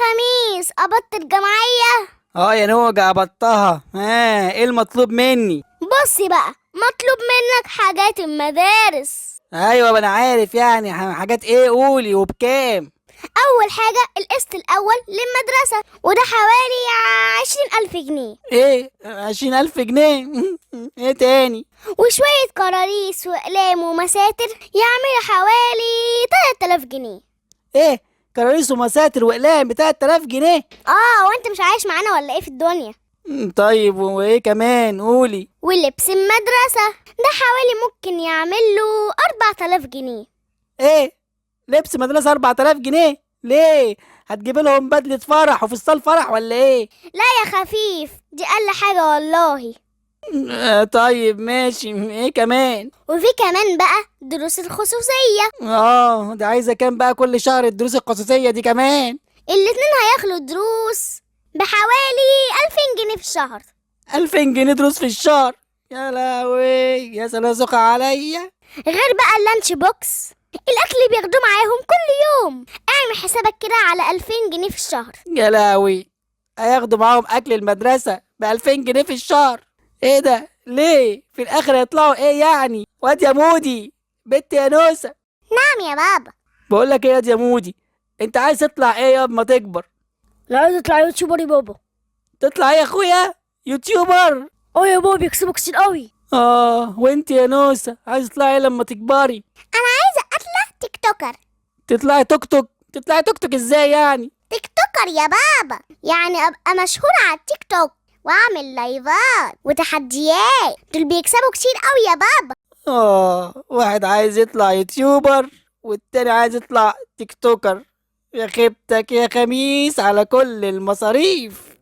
خميس قبضت الجمعية. يا نوجة قبضتها. ايه المطلوب مني؟ بصي بقى، مطلوب منك حاجات المدارس. ايوه انا عارف، يعني حاجات ايه؟ قولي وبكام؟ أول حاجة القسط الأول للمدرسة، وده حوالي 20,000 جنيه. ايه 20,000 جنيه؟ ايه تاني؟ وشوية كراريس وأقلام ومساتر يعملوا حوالي 3000 جنيه. ايه كراريس ومساتر واقلام ب3000 جنيه؟ وانت مش عايش معانا ولا ايه في الدنيا؟ طيب وايه كمان؟ قولي. ولبس المدرسة ده حوالي ممكن يعمله 4000 جنيه. ايه لبس مدرسة 4000 جنيه؟ ليه؟ هتجيب لهم بدلة فرح وفستان فرح ولا ايه؟ لا يا خفيف، دي أقل حاجة والله. طيب ماشي، ايه كمان؟ وفي كمان بقى دروس الخصوصية. ده عايزة كام بقى كل شهر الدروس الخصوصية دي كمان؟ الاتنين هياخدوا دروس بحوالي 2000 جنيه في الشهر. 2000 جنيه دروس في الشهر؟ يا لهوي يا سلاسخ عليا. غير بقى اللانش بوكس، الأكل اللي بياخدوه معاهم كل يوم. اعمل حسابك كده على 2000 جنيه في الشهر. يا لهوي، هياخدوا معاهم اكل المدرسة ب2000 جنيه في الشهر؟ ايه ده؟ ليه في الاخر يطلعوا ايه يعني؟ واد يا مودي، بنت يا نوسة. نعم يا بابا. بقول لك ايه يا واد يا مودي، انت عايز تطلع ايه يا ما تكبر؟ لا، عايز اطلع يوتيوبر يا بابا. تطلع ايه يا اخويا؟ يوتيوبر؟ يا بابا بيكسبوا كتير قوي. وانت يا نوسة عايز تطلعي ايه لما تكبري؟ انا عايزه اطلع تيك توكر. تطلعي توك توك؟ تطلعي توك توك ازاي يعني؟ تيك توكر يا بابا، يعني ابقى مشهورة على التيك توك واعمل لايفات وتحديات، دول بيكسبوا كتير قوي يا بابا. واحد عايز يطلع يوتيوبر والتاني عايز يطلع تيك توكر. يا خيبتك يا خميس على كل المصاريف.